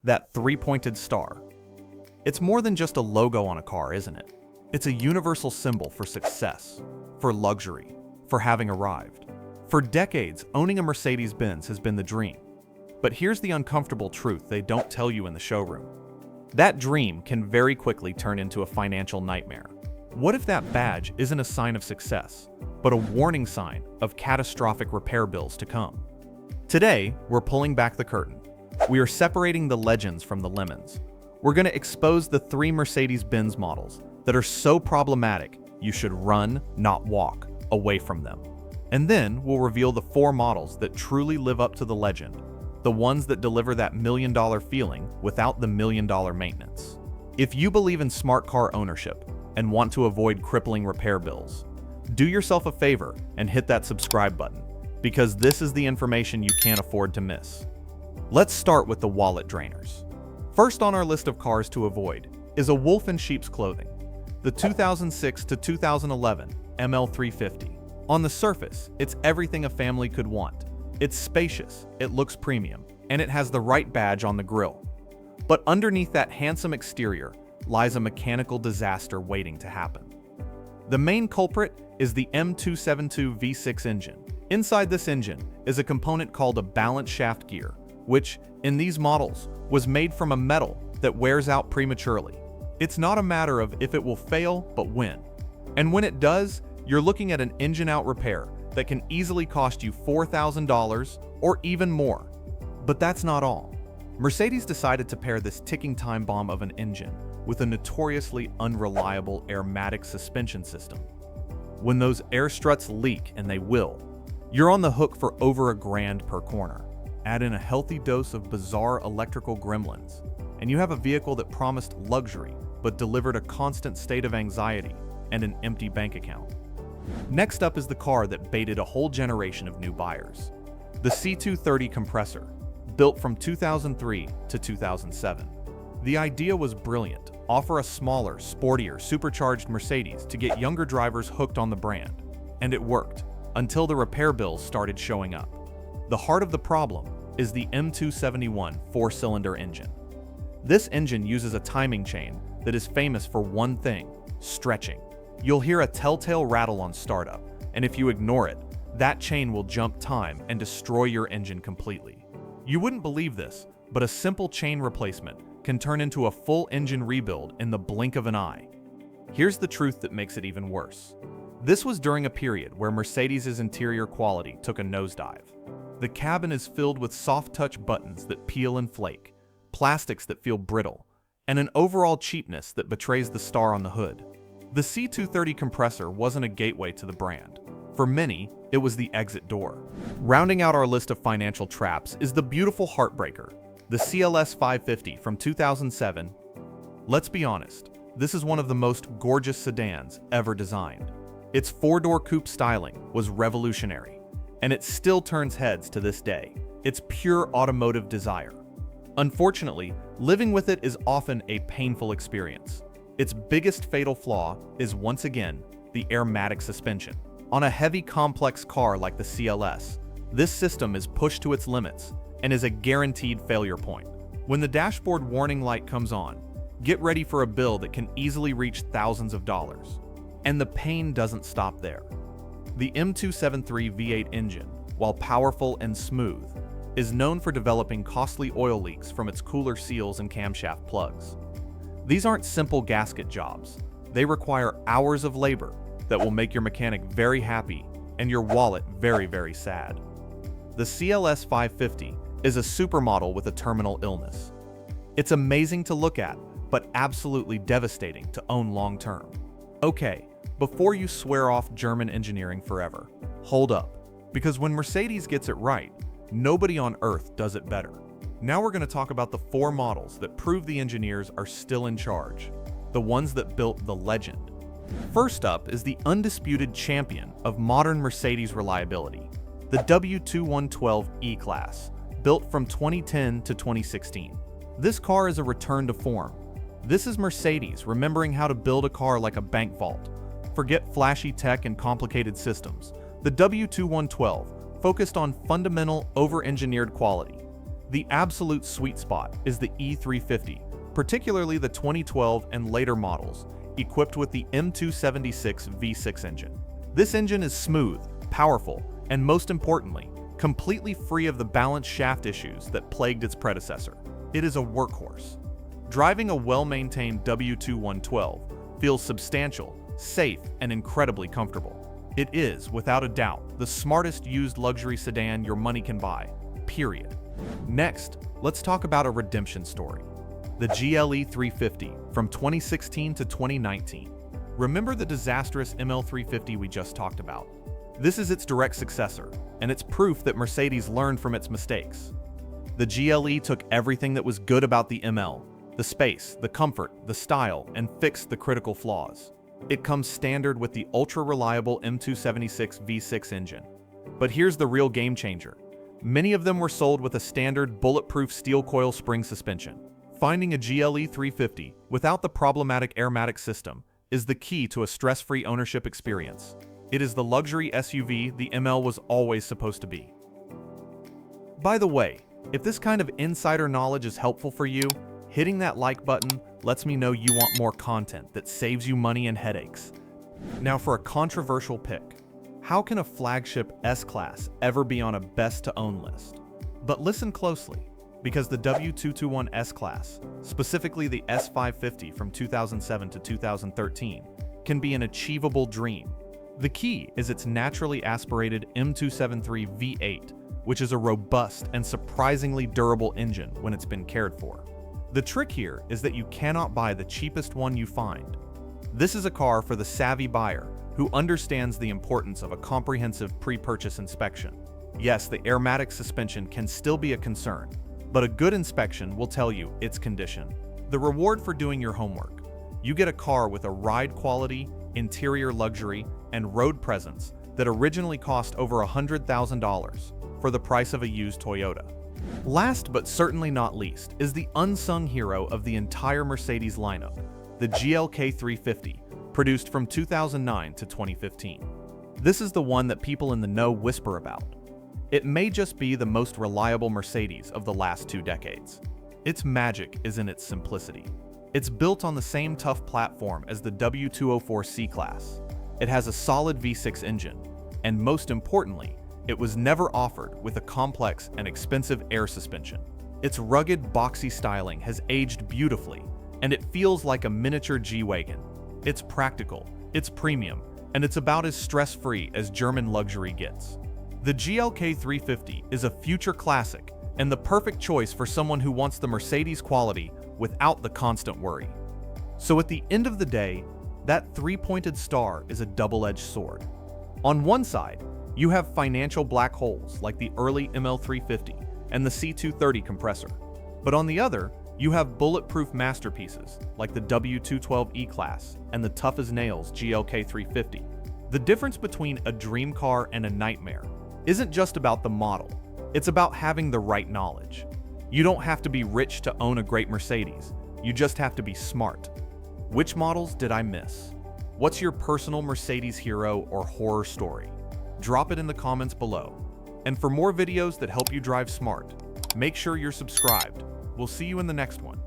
That three-pointed star. It's more than just a logo on a car, isn't it? It's a universal symbol for success, for luxury, for having arrived. For decades, owning a Mercedes-Benz has been the dream. But here's the uncomfortable truth they don't tell you in the showroom. That dream can very quickly turn into a financial nightmare. What if that badge isn't a sign of success, but a warning sign of catastrophic repair bills to come? Today, we're pulling back the curtain. We are separating the legends from the lemons. We're going to expose the 3 Mercedes-Benz models that are so problematic you should run, not walk, away from them. And then we'll reveal the 4 models that truly live up to the legend, the ones that deliver that million-dollar feeling without the million-dollar maintenance. If you believe in smart car ownership and want to avoid crippling repair bills, do yourself a favor and hit that subscribe button, because this is the information you can't afford to miss. Let's start with the wallet drainers. First on our list of cars to avoid is a wolf in sheep's clothing, the 2006 to 2011 ML350. On the surface, it's everything a family could want. It's spacious, it looks premium, and it has the right badge on the grille. But underneath that handsome exterior lies a mechanical disaster waiting to happen. The main culprit is the M272 V6 engine. Inside this engine is a component called a balance shaft gear, which, in these models, was made from a metal that wears out prematurely. It's not a matter of if it will fail, but when. And when it does, you're looking at an engine-out repair that can easily cost you $4,000 or even more. But that's not all. Mercedes decided to pair this ticking time bomb of an engine with a notoriously unreliable Airmatic suspension system. When those air struts leak, and they will, you're on the hook for over $1,000 per corner. Add in a healthy dose of bizarre electrical gremlins, and you have a vehicle that promised luxury but delivered a constant state of anxiety and an empty bank account. Next up is the car that baited a whole generation of new buyers. The C230 compressor, built from 2003 to 2007. The idea was brilliant: offer a smaller, sportier, supercharged Mercedes to get younger drivers hooked on the brand. And it worked, until the repair bills started showing up. The heart of the problem is the M271 4-cylinder engine. This engine uses a timing chain that is famous for one thing: stretching. You'll hear a telltale rattle on startup, and if you ignore it, that chain will jump time and destroy your engine completely. You wouldn't believe this, but a simple chain replacement can turn into a full engine rebuild in the blink of an eye. Here's the truth that makes it even worse. This was during a period where Mercedes' interior quality took a nosedive. The cabin is filled with soft-touch buttons that peel and flake, plastics that feel brittle, and an overall cheapness that betrays the star on the hood. The C230 compressor wasn't a gateway to the brand. For many, it was the exit door. Rounding out our list of financial traps is the beautiful heartbreaker, the CLS 550 from 2007. Let's be honest, this is one of the most gorgeous sedans ever designed. Its 4-door coupe styling was revolutionary, and it still turns heads to this day. It's pure automotive desire. Unfortunately, living with it is often a painful experience. Its biggest fatal flaw is, once again, the Airmatic suspension. On a heavy, complex car like the CLS, this system is pushed to its limits and is a guaranteed failure point. When the dashboard warning light comes on, get ready for a bill that can easily reach thousands of dollars. And the pain doesn't stop there. The M273 V8 engine, while powerful and smooth, is known for developing costly oil leaks from its cooler seals and camshaft plugs. These aren't simple gasket jobs. They require hours of labor that will make your mechanic very happy and your wallet very, very sad. The CLS 550 is a supermodel with a terminal illness. It's amazing to look at, but absolutely devastating to own long-term. Okay, before you swear off German engineering forever, hold up, because when Mercedes gets it right, nobody on earth does it better. Now we're going to talk about the 4 models that prove the engineers are still in charge, the ones that built the legend. First up is the undisputed champion of modern Mercedes reliability, the W212 E-Class, built from 2010 to 2016. This car is a return to form. This is Mercedes remembering how to build a car like a bank vault. Forget flashy tech and complicated systems. The W212 focused on fundamental, over-engineered quality. The absolute sweet spot is the E350, particularly the 2012 and later models, equipped with the M276 V6 engine. This engine is smooth, powerful, and most importantly, completely free of the balance shaft issues that plagued its predecessor. It is a workhorse. Driving a well-maintained W212 feels substantial, safe, and incredibly comfortable. It is, without a doubt, the smartest used luxury sedan your money can buy, period. Next, let's talk about a redemption story. The GLE 350 from 2016 to 2019. Remember the disastrous ML350 we just talked about? This is its direct successor, and it's proof that Mercedes learned from its mistakes. The GLE took everything that was good about the ML, the space, the comfort, the style, and fixed the critical flaws. It comes standard with the ultra-reliable M276 V6 engine. But here's the real game changer. Many of them were sold with a standard bulletproof steel coil spring suspension. Finding a GLE 350 without the problematic Airmatic system is the key to a stress-free ownership experience. It is the luxury SUV the ML was always supposed to be. By the way, if this kind of insider knowledge is helpful for you, hitting that like button lets me know you want more content that saves you money and headaches. Now for a controversial pick. How can a flagship S-Class ever be on a best-to-own list? But listen closely, because the W221 S-Class, specifically the S550 from 2007 to 2013, can be an achievable dream. The key is its naturally aspirated M273 V8, which is a robust and surprisingly durable engine when it's been cared for. The trick here is that you cannot buy the cheapest one you find. This is a car for the savvy buyer who understands the importance of a comprehensive pre-purchase inspection. Yes, the Airmatic suspension can still be a concern, but a good inspection will tell you its condition. The reward for doing your homework. You get a car with a ride quality, interior luxury, and road presence that originally cost over $100,000 for the price of a used Toyota. Last but certainly not least is the unsung hero of the entire Mercedes lineup, the GLK 350, produced from 2009 to 2015. This is the one that people in the know whisper about. It may just be the most reliable Mercedes of the last 2 decades. Its magic is in its simplicity. It's built on the same tough platform as the W204 E-Class. It has a solid V6 engine, and most importantly, it was never offered with a complex and expensive air suspension. Its rugged, boxy styling has aged beautifully, and it feels like a miniature G-Wagon. It's practical, it's premium, and it's about as stress-free as German luxury gets. The GLK 350 is a future classic and the perfect choice for someone who wants the Mercedes quality without the constant worry. So at the end of the day, that 3-pointed star is a double-edged sword. On one side, you have financial black holes like the early ML350 and the C230 compressor. But on the other, you have bulletproof masterpieces like the W212 E-Class and the tough-as-nails GLK 350. The difference between a dream car and a nightmare isn't just about the model, it's about having the right knowledge. You don't have to be rich to own a great Mercedes, you just have to be smart. Which models did I miss? What's your personal Mercedes hero or horror story? Drop it in the comments below. And for more videos that help you drive smart, make sure you're subscribed. We'll see you in the next one.